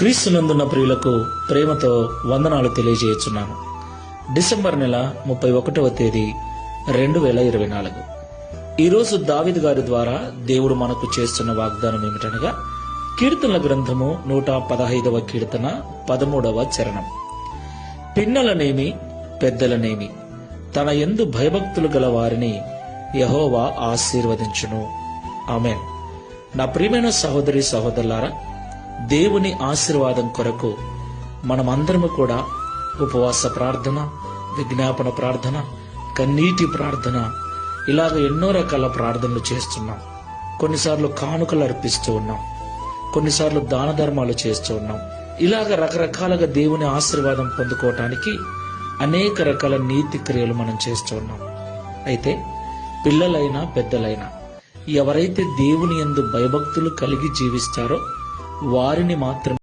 క్రీస్తునందున్న ప్రియులకు ప్రేమతో వందనాలు తెలియజేయుచున్నాను. డిసెంబర్ నెల 31వ తేదీ 2024. ఈరోజు దావీదు గారి ద్వారా దేవుడు మనకు చేస్తున్న వాగ్దానం ఏమిటనగా కీర్తనల గ్రంథము 115వ కీర్తన 13వ చరణం. పిన్నలనేమి పెద్దలనేమి తన యందు భయభక్తులు గల వారిని యెహోవా ఆశీర్వదించును. ఆమేన్. నా ప్రియమైన సహోదరి సహోదరులారా, దేవుని ఆశీర్వాదం కొరకు మనమందరము కూడా ఉపవాస ప్రార్థన, విజ్ఞాపన ప్రార్థన, కన్నీటి ప్రార్థన, ఇలాగ ఎన్నో రకాల ప్రార్థనలు చేస్తున్నాం. కొన్నిసార్లు కానుకలు అర్పిస్తూ ఉన్నాం, కొన్నిసార్లు దాన ధర్మాలు చేస్తూ ఉన్నాం. ఇలాగ రకరకాలుగా దేవుని ఆశీర్వాదం పొందుకోవటానికి అనేక రకాల నీతి క్రియలు మనం చేస్తూ ఉన్నాం. అయితే పిల్లలైనా పెద్దలైనా ఎవరైతే దేవుని యందు భయభక్తులు కలిగి జీవిస్తారో వారిని మాత్రం